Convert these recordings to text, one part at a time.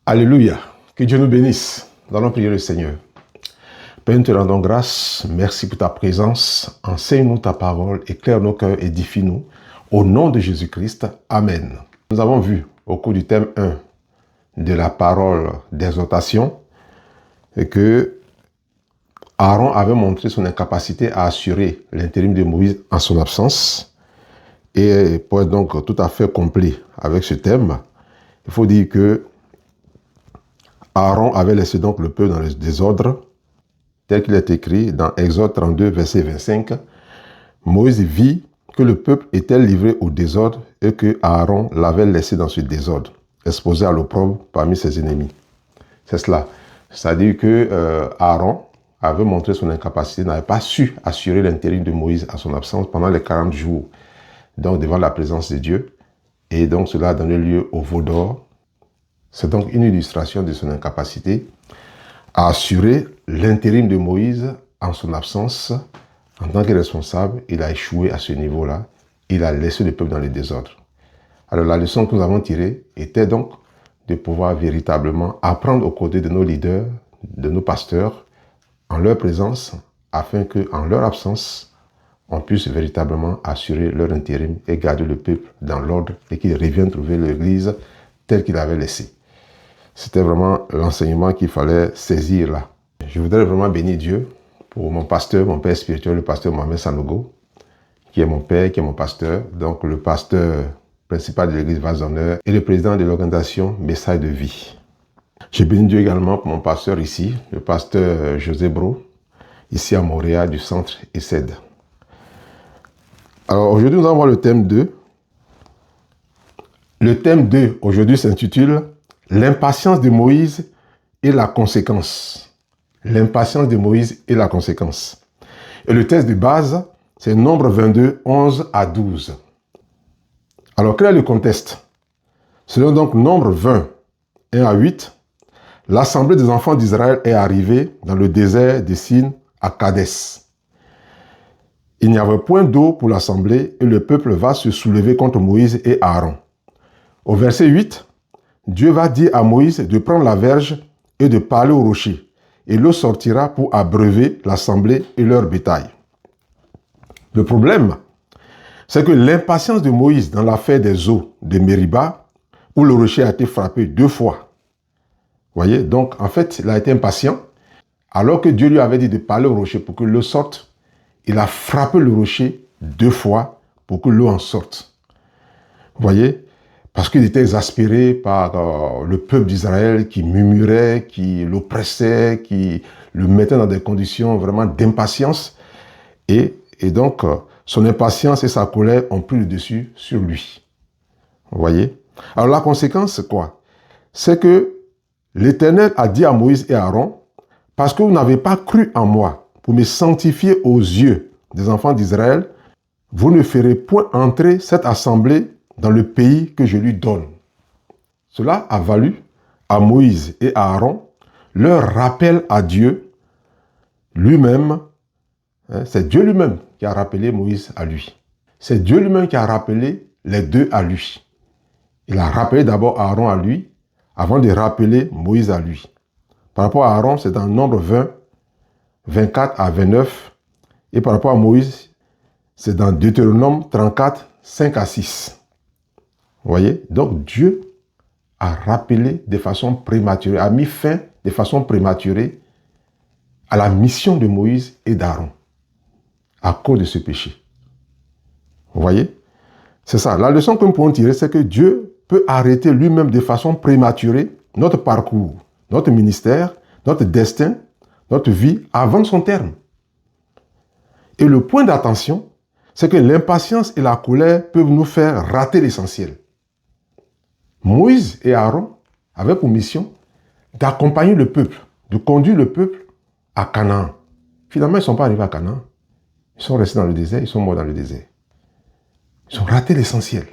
Alléluia. Que Dieu nous bénisse. Nous allons prier le Seigneur. Père, nous te rendons grâce. Merci pour ta présence. Enseigne-nous ta parole. Éclaire nos cœurs. Édifie-nous. Au nom de Jésus-Christ. Amen. Nous avons vu au cours du thème 1 de la parole d'exhortation que Aaron avait montré son incapacité à assurer l'intérim de Moïse en son absence. Et pour être donc tout à fait complet avec ce thème, il faut dire que Aaron avait laissé donc le peuple dans le désordre, tel qu'il est écrit dans Exode 32, verset 25. Moïse vit que le peuple était livré au désordre et que Aaron l'avait laissé dans ce désordre, exposé à l'opprobre parmi ses ennemis. C'est cela. C'est-à-dire que Aaron avait montré son incapacité, n'avait pas su assurer l'intérim de Moïse à son absence pendant les 40 jours, donc devant la présence de Dieu. Et donc cela a donné lieu au veau d'or. C'est donc une illustration de son incapacité à assurer l'intérim de Moïse en son absence. En tant que responsable, il a échoué à ce niveau-là. Il a laissé le peuple dans le désordre. Alors la leçon que nous avons tirée était donc de pouvoir véritablement apprendre aux côtés de nos leaders, de nos pasteurs, en leur présence, afin qu'en leur absence, on puisse véritablement assurer leur intérim et garder le peuple dans l'ordre et qu'ils reviennent trouver l'église telle qu'il avait laissée. C'était vraiment l'enseignement qu'il fallait saisir là. Je voudrais vraiment bénir Dieu pour mon pasteur, mon père spirituel, le pasteur Mohamed Sanogo, qui est mon père, qui est mon pasteur, donc le pasteur principal de l'église Vase d'Honneur et le président de l'organisation Messages de Vie. Je bénis Dieu également pour mon pasteur ici, le pasteur José Bro, ici à Montréal, du centre ESSED. Alors aujourd'hui, nous allons voir le thème 2. Le thème 2 aujourd'hui s'intitule « L'impatience de Moïse et la conséquence ». L'impatience de Moïse et la conséquence. Et le texte de base, c'est Nombre 22, 11 à 12. Alors, quel est le contexte? Selon donc Nombre 20, 1 à 8, l'assemblée des enfants d'Israël est arrivée dans le désert de Sin à Kadès. Il n'y avait point d'eau pour l'assemblée et le peuple va se soulever contre Moïse et Aaron. Au verset 8, Dieu va dire à Moïse de prendre la verge et de parler au rocher, et l'eau sortira pour abreuver l'assemblée et leur bétail. Le problème, c'est que l'impatience de Moïse dans l'affaire des eaux de Mériba, où le rocher a été frappé 2 fois. Vous voyez, donc en fait, il a été impatient, alors que Dieu lui avait dit de parler au rocher pour que l'eau sorte. Il a frappé le rocher 2 fois pour que l'eau en sorte. Vous voyez, parce qu'il était exaspéré par le peuple d'Israël qui murmurait, qui l'oppressait, qui le mettait dans des conditions vraiment d'impatience. Et donc, son impatience et sa colère ont pris le dessus sur lui. Vous voyez? Alors la conséquence, c'est quoi? C'est que l'Éternel a dit à Moïse et à Aaron, « Parce que vous n'avez pas cru en moi, pour me sanctifier aux yeux des enfants d'Israël, vous ne ferez point entrer cette assemblée dans le pays que je lui donne. » Cela a valu à Moïse et à Aaron leur rappel à Dieu lui-même. C'est Dieu lui-même qui a rappelé Moïse à lui. C'est Dieu lui-même qui a rappelé les deux à lui. Il a rappelé d'abord Aaron à lui, avant de rappeler Moïse à lui. Par rapport à Aaron, c'est dans Nombre 20, 24 à 29. Et par rapport à Moïse, c'est dans Deutéronome 34, 5 à 6. Vous voyez? Donc Dieu a rappelé de façon prématurée, a mis fin de façon prématurée à la mission de Moïse et d'Aaron à cause de ce péché. Vous voyez? C'est ça. La leçon que nous pouvons tirer, c'est que Dieu peut arrêter lui-même de façon prématurée notre parcours, notre ministère, notre destin, notre vie avant son terme. Et le point d'attention, c'est que l'impatience et la colère peuvent nous faire rater l'essentiel. Moïse et Aaron avaient pour mission d'accompagner le peuple, de conduire le peuple à Canaan. Finalement, ils ne sont pas arrivés à Canaan. Ils sont restés dans le désert, ils sont morts dans le désert. Ils ont raté l'essentiel.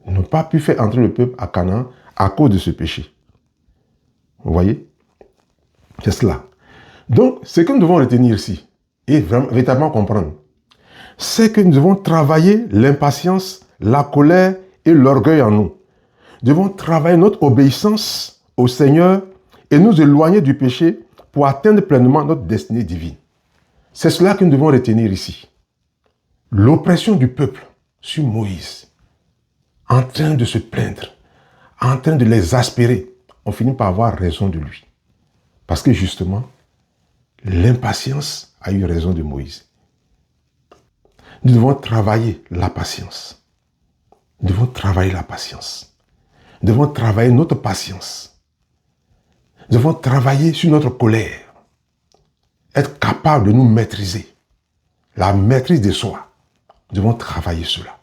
Ils n'ont pas pu faire entrer le peuple à Canaan à cause de ce péché. Vous voyez? C'est cela. Donc, ce que nous devons retenir ici, et véritablement comprendre, c'est que nous devons travailler l'impatience, la colère et l'orgueil en nous. devons travailler notre obéissance au Seigneur et nous éloigner du péché pour atteindre pleinement notre destinée divine. C'est cela que nous devons retenir ici. L'oppression du peuple sur Moïse, en train de se plaindre, en train de l'exaspérer, on finit par avoir raison de lui. Parce que justement, l'impatience a eu raison de Moïse. Nous devons travailler la patience. Nous devons travailler la patience. Nous devons travailler notre patience. Nous devons travailler sur notre colère. Être capable de nous maîtriser. La maîtrise de soi. Nous devons travailler cela.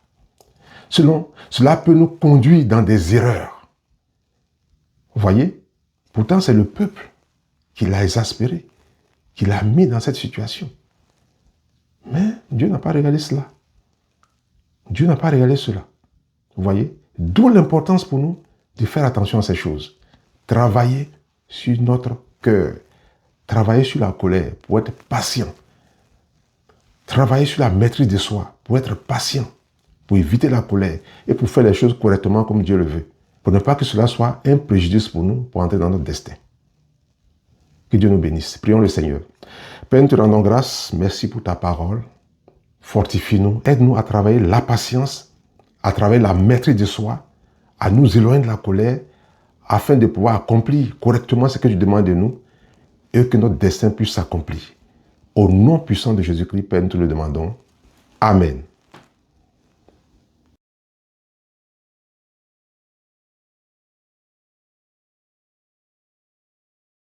Cela peut nous conduire dans des erreurs. Vous voyez? Pourtant, c'est le peuple qui l'a exaspéré, qui l'a mis dans cette situation. Mais Dieu n'a pas regardé cela. Dieu n'a pas regardé cela. Vous voyez? D'où l'importance pour nous de faire attention à ces choses. Travailler sur notre cœur. Travailler sur la colère pour être patient. Travailler sur la maîtrise de soi pour être patient. Pour éviter la colère et pour faire les choses correctement comme Dieu le veut. Pour ne pas que cela soit un préjudice pour nous pour entrer dans notre destin. Que Dieu nous bénisse. Prions le Seigneur. Père, nous te rendons grâce. Merci pour ta parole. Fortifie-nous. Aide-nous à travailler la patience, à travailler la maîtrise de soi, à nous éloigner de la colère, afin de pouvoir accomplir correctement ce que tu demandes de nous et que notre destin puisse s'accomplir. Au nom puissant de Jésus-Christ, Père, nous te le demandons. Amen.